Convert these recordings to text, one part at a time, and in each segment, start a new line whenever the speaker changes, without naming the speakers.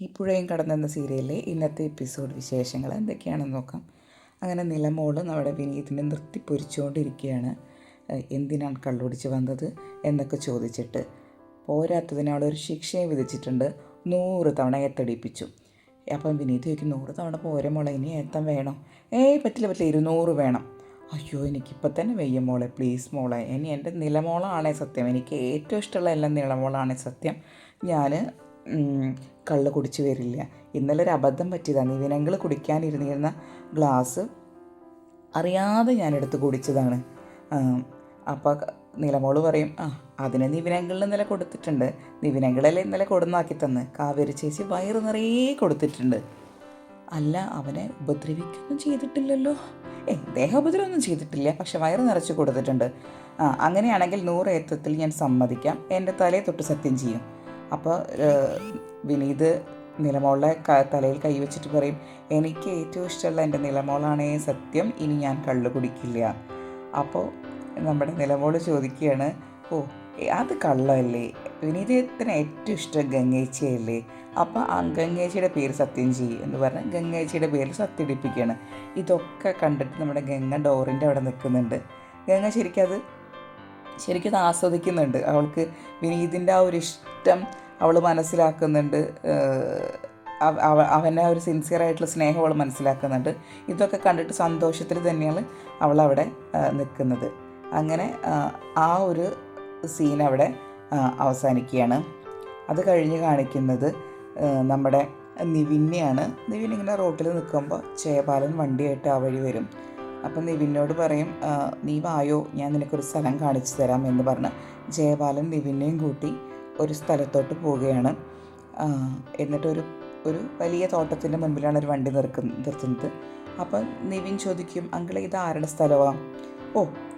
ഈ പുഴയും കടന്നെന്ന സീരിയലിലെ ഇന്നത്തെ എപ്പിസോഡ് വിശേഷങ്ങൾ എന്തൊക്കെയാണെന്ന് നോക്കാം. അങ്ങനെ നിലമോള് നമ്മുടെ വിനീതിനെ നിർത്തിപ്പൊരിച്ചുകൊണ്ടിരിക്കുകയാണ്. എന്തിനാണ് കള്ളുടിച്ച് വന്നത് എന്നൊക്കെ ചോദിച്ചിട്ട്. പോരാത്തതിന് അവളൊരു ശിക്ഷയും വിധിച്ചിട്ടുണ്ട്. 100 തവണ ഏത്തടിപ്പിച്ചു. അപ്പം വിനീത് ചോദിക്കും, 100 തവണ പോരെ മോളെ, ഇനി ഏത്തം വേണോ? പറ്റില്ല 200 വേണം. അയ്യോ എനിക്കിപ്പോൾ തന്നെ വയ്യ മോളെ, പ്ലീസ് മോളെ. ഇനി എൻ്റെ നിലമോളാണേ സത്യം, എനിക്ക് ഏറ്റവും ഇഷ്ടമുള്ള എല്ലാം നിലമോളാണേ സത്യം. ഞാൻ കള്ള് കുടിച്ച് വരില്ല. ഇന്നലെ ഒരു അബദ്ധം പറ്റിയതാണ്. നിവിനങ്ങൾ കുടിക്കാനിരുന്നിരുന്ന ഗ്ലാസ് അറിയാതെ ഞാനെടുത്ത് കുടിച്ചതാണ്. അപ്പോൾ നിലമോള് പറയും, അതിന് നിവിനങ്ങളിൽ ഇന്നലെ കൊടുത്തിട്ടുണ്ട്. നിവിനങ്ങളല്ലേ ഇന്നലെ കൊടുന്നാക്കി തന്ന്. കാവേരി ചേച്ചി വയറ് നിറയെ കൊടുത്തിട്ടുണ്ട്. അല്ല, അവനെ ഉപദ്രവിക്കൊന്നും ചെയ്തിട്ടില്ലല്ലോ. ദേഹോപദ്രവമൊന്നും ചെയ്തിട്ടില്ല, പക്ഷെ വയറ് നിറച്ച് കൊടുത്തിട്ടുണ്ട്. അങ്ങനെയാണെങ്കിൽ 100 ഏത്തത്തിൽ ഞാൻ സമ്മതിക്കാം, എൻ്റെ തലയെ തൊട്ട് സത്യം ചെയ്യും. അപ്പോൾ വിനീത് നിലമോളുടെ തലയിൽ കൈവച്ചിട്ട് പറയും, എനിക്ക് ഏറ്റവും ഇഷ്ടമുള്ള എൻ്റെ നിലമോളാണേ സത്യം, ഇനി ഞാൻ കള്ളു കുടിക്കില്ല. അപ്പോൾ നമ്മുടെ നിലമോള് ചോദിക്കുകയാണ്, അത് കള്ളമല്ലേ, വിനീതത്തിന് ഏറ്റവും ഇഷ്ടം ഗംഗേച്ചിയല്ലേ, അപ്പോൾ ആ ഗംഗേച്ചിയുടെ പേര് സത്യം ചെയ്യും എന്ന് പറഞ്ഞ് ഗംഗേച്ചിയുടെ പേരിൽ സത്യടിപ്പിക്കുകയാണ്. ഇതൊക്കെ കണ്ടിട്ട് നമ്മുടെ ഗംഗ ഡോറിൻ്റെ അവിടെ നിൽക്കുന്നുണ്ട്. ഗംഗ ശരിക്കും ആസ്വദിക്കുന്നുണ്ട്. അവൾക്ക് വിനീതിൻ്റെ ആ ഒരു ഇഷ്ടം അവൾ മനസ്സിലാക്കുന്നുണ്ട്. അവനെ ഒരു സിൻസിയറായിട്ടുള്ള സ്നേഹം അവൾ മനസ്സിലാക്കുന്നുണ്ട്. ഇതൊക്കെ കണ്ടിട്ട് സന്തോഷത്തിൽ തന്നെയാണ് അവളവിടെ നിൽക്കുന്നത്. അങ്ങനെ ആ ഒരു സീൻ അവിടെ അവസാനിക്കുകയാണ്. അത് കഴിഞ്ഞ് കാണിക്കുന്നത് നമ്മുടെ നിവിനെയാണ്. നിവിൻ ഇങ്ങനെ റോട്ടിൽ നിൽക്കുമ്പോൾ ജയപാലൻ വണ്ടിയായിട്ട് ആ വഴി വരും. അപ്പം നിവിനോട് പറയും, നീ വായോ, ഞാൻ നിനക്കൊരു സ്ഥലം കാണിച്ചു തരാം എന്ന് പറഞ്ഞ് ജയപാലൻ നിവിനെയും കൂട്ടി ഒരു സ്ഥലത്തോട്ട് പോവുകയാണ്. എന്നിട്ട് ഒരു വലിയ തോട്ടത്തിൻ്റെ മുൻപിലാണ് ഒരു വണ്ടി നിർത്തുന്നത്. അപ്പം നിവിൻ ചോദിക്കും, അങ്കിളെ ഇത് ആരുടെ സ്ഥലമാണ്?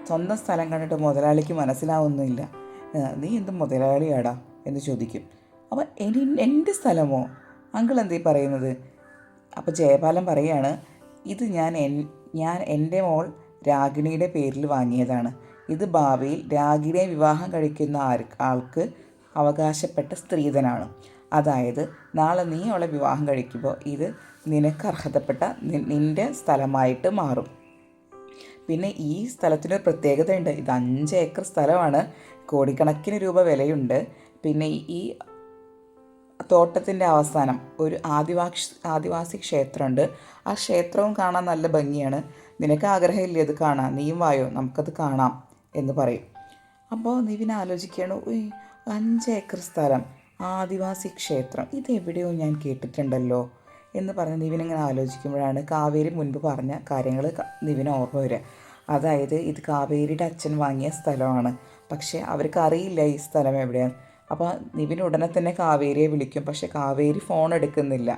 സ്വന്തം സ്ഥലം കണ്ടിട്ട് മുതലാളിക്ക് മനസ്സിലാവുന്നില്ല, നീ എന്ത് മുതലാളിയാടാ എന്ന് ചോദിക്കും. അപ്പം എൻ്റെ സ്ഥലമോ അങ്കിൾ എന്തീ പറയുന്നത്? അപ്പോൾ ജയപാലൻ പറയാണ്, ഇത് ഞാൻ എൻ്റെ മോൾ രാഗിണിയുടെ പേരിൽ വാങ്ങിയതാണ്. ഇത് ഭാവിയിൽ രാഗിണിയെ വിവാഹം കഴിക്കുന്ന ആൾക്ക് അവകാശപ്പെട്ട സ്ത്രീധനാണ്. അതായത് നാളെ നീ അവളെ വിവാഹം കഴിക്കുമ്പോൾ ഇത് നിനക്ക് അർഹതപ്പെട്ട നിൻ്റെ സ്ഥലമായിട്ട് മാറും. പിന്നെ ഈ സ്ഥലത്തിനൊരു പ്രത്യേകതയുണ്ട്. ഇത് 5 ഏക്കർ സ്ഥലമാണ്, കോടിക്കണക്കിന് രൂപ വിലയുണ്ട്. പിന്നെ ഈ തോട്ടത്തിൻ്റെ അവസാനം ഒരു ആദിവാസി ക്ഷേത്രമുണ്ട്. ആ ക്ഷേത്രവും കാണാൻ നല്ല ഭംഗിയാണ്. നിനക്ക് ആഗ്രഹമില്ലേ അത് കാണാൻ? നീയും വായോ, നമുക്കത് കാണാം എന്ന് പറയും. അപ്പോൾ നിവിൻ ആലോചിക്കുകയാണ്, 5 ഏക്കർ സ്ഥലം, ആദിവാസി ക്ഷേത്രം, ഇതെവിടെയോ ഞാൻ കേട്ടിട്ടുണ്ടല്ലോ എന്ന് പറഞ്ഞ് നിവിനിങ്ങനെ ആലോചിക്കുമ്പോഴാണ് കാവേരി മുൻപ് പറഞ്ഞ കാര്യങ്ങൾ നിവിന് ഓർമ്മ വരിക. അതായത് ഇത് കാവേരിയുടെ അച്ഛൻ വാങ്ങിയ സ്ഥലമാണ്, പക്ഷേ അവർക്ക് അറിയില്ല ഈ സ്ഥലം എവിടെയാണ്. അപ്പോൾ നിവിൻ ഉടനെ തന്നെ കാവേരിയെ വിളിക്കും. പക്ഷേ കാവേരി ഫോൺ എടുക്കുന്നില്ല.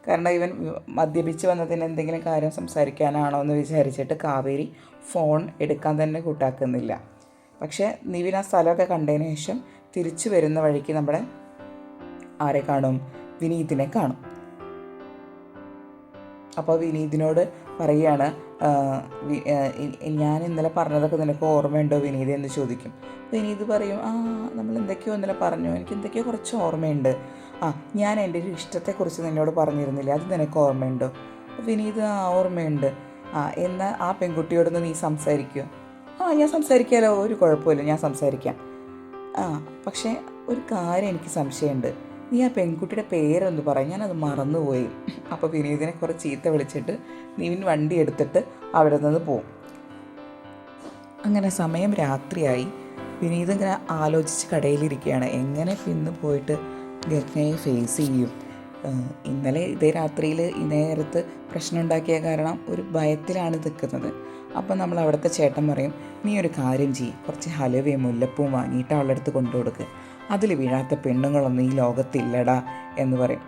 കാരണം ഇവൻ മദ്യപിച്ച് വന്നതിന് എന്തെങ്കിലും കാര്യം സംസാരിക്കാനാണോ എന്ന് വിചാരിച്ചിട്ട് കാവേരി ഫോൺ എടുക്കാൻ തന്നെ കൂട്ടാക്കുന്നില്ല. പക്ഷേ നിവിൻ ആ സ്ഥലമൊക്കെ കണ്ടതിന് ശേഷം തിരിച്ചു വരുന്ന വഴിക്ക് നമ്മുടെ ആരെ കാണും? വിനീതിനെ കാണും. അപ്പോൾ വിനീതിനോട് പറയുകയാണ്, ഞാൻ ഇന്നലെ പറഞ്ഞതൊക്കെ നിനക്ക് ഓർമ്മയുണ്ടോ വിനീത് എന്ന് ചോദിക്കും. വിനീത് പറയും, നമ്മൾ എന്തൊക്കെയോ ഇന്നലെ പറഞ്ഞു, എനിക്ക് എന്തൊക്കെയോ കുറച്ച് ഓർമ്മയുണ്ട്. ഞാൻ എൻ്റെ ഒരു ഇഷ്ടത്തെക്കുറിച്ച് നിന്നോട് പറഞ്ഞിരുന്നില്ല, അത് നിനക്ക് ഓർമ്മയുണ്ടോ? വിനീത് ഓർമ്മയുണ്ട്. എന്നാൽ ആ പെൺകുട്ടിയോടൊന്ന് നീ സംസാരിക്കുമോ? ഞാൻ സംസാരിക്കാമല്ലോ, ഒരു കുഴപ്പമില്ല, ഞാൻ സംസാരിക്കാം. പക്ഷേ ഒരു കാര്യം എനിക്ക് സംശയമുണ്ട്, നീ ആ പെൺകുട്ടിയുടെ പേരൊന്ന് പറയും, ഞാനത് മറന്നുപോയി. അപ്പോൾ വിനീതിനെ കുറച്ച് ചീത്ത വിളിച്ചിട്ട് നിവിൻ വണ്ടി എടുത്തിട്ട് അവിടെ നിന്ന് പോവും. അങ്ങനെ സമയം രാത്രിയായി. വിനീത് ഇങ്ങനെ ആലോചിച്ച് കടയിലിരിക്കുകയാണ്, എങ്ങനെ ഇന്ന് പോയിട്ട് ഗംഗയെ ഫേസ് ചെയ്യും. ഇന്നലെ ഇതേ രാത്രിയിൽ ഈ നേരത്ത് പ്രശ്നം ഉണ്ടാക്കിയ കാരണം ഒരു ഭയത്തിലാണ് നിൽക്കുന്നത്. അപ്പം നമ്മൾ അവിടുത്തെ ചേട്ടൻ പറയും, നീ ഒരു കാര്യം ചെയ്യും, കുറച്ച് ഹലുവയും മുല്ലപ്പൂവും വാങ്ങിയിട്ട് അവളുടെ അടുത്ത് കൊണ്ടുകൊടുക്കുക, അതിൽ വീഴാത്ത പെണ്ണുങ്ങളൊന്നും ഈ ലോകത്തില്ലടാ എന്ന് പറയും.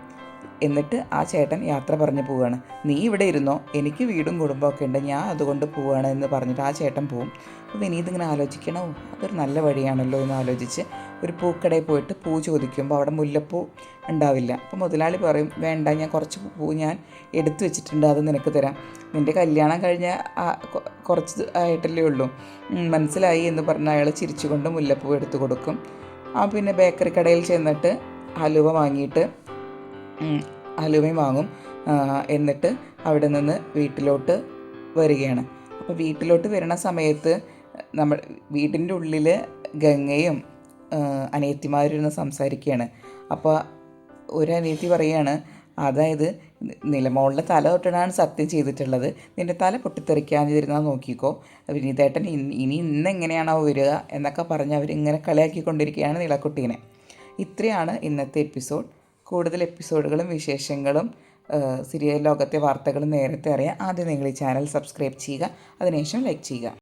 എന്നിട്ട് ആ ചേട്ടൻ യാത്ര പറഞ്ഞ് പോവുകയാണ്. നീ ഇവിടെ ഇരുന്നോ, എനിക്ക് വീടും കുടുംബമൊക്കെ ഉണ്ട്, ഞാൻ അതുകൊണ്ട് പോവുകയാണ് എന്ന് പറഞ്ഞിട്ട് ആ ചേട്ടൻ പോവും. അപ്പോൾ വിനീത് ഇങ്ങനെ ആലോചിക്കണം, അതൊരു നല്ല വഴിയാണല്ലോ എന്ന് ആലോചിച്ച് ഒരു പൂക്കടയിൽ പോയിട്ട് പൂ ചോദിക്കുമ്പോൾ അവിടെ മുല്ലപ്പൂ ഉണ്ടാവില്ല. അപ്പോൾ മുതലാളി പറയും, വേണ്ട, ഞാൻ കുറച്ച് പൂ ഞാൻ എടുത്തു വെച്ചിട്ടുണ്ട്, അത് നിനക്ക് തരാം, നിൻ്റെ കല്യാണം കഴിഞ്ഞ കുറച്ച് ആയിട്ടല്ലേ ഉള്ളൂ, മനസ്സിലായി എന്ന് പറഞ്ഞ് അയാൾ ചിരിച്ചുകൊണ്ട് മുല്ലപ്പൂ എടുത്തു കൊടുക്കും. പിന്നെ ബേക്കറി കടയിൽ ചെന്നിട്ട് ഹലുവ വാങ്ങിയിട്ട് ഹലുവയും വാങ്ങും. എന്നിട്ട് അവിടെ നിന്ന് വീട്ടിലോട്ട് വരികയാണ്. അപ്പോൾ വീട്ടിലോട്ട് വരുന്ന സമയത്ത് നമ്മൾ വീടിൻ്റെ ഉള്ളിൽ ഗംഗയും അനിയത്തിമാരിരുന്ന് സംസാരിക്കുകയാണ്. അപ്പോൾ ഒരു അനിയത്തി പറയുകയാണ്, അതായത് നിലമോളുടെ തല തൊട്ടിട്ടാണ് സത്യം ചെയ്തിട്ടുള്ളത്, നിൻ്റെ തല പൊട്ടിത്തെറിക്കാതിരുന്നാൽ നോക്കിക്കോ, വിനീതേട്ടൻ ഇന്നെങ്ങനെയാണോ വരിക എന്നൊക്കെ പറഞ്ഞ് അവരിങ്ങനെ കളിയാക്കിക്കൊണ്ടിരിക്കുകയാണ് നിലക്കുട്ടീനെ. ഇത്രയാണ് ഇന്നത്തെ എപ്പിസോഡ്. കൂടുതൽ എപ്പിസോഡുകളും വിശേഷങ്ങളും സീരിയൽ ലോകത്തെ വാർത്തകളും നേരത്തെ അറിയാൻ ആദ്യം നിങ്ങൾ ഈ ചാനൽ സബ്സ്ക്രൈബ് ചെയ്യുക, അതിനുശേഷം ലൈക്ക് ചെയ്യുക.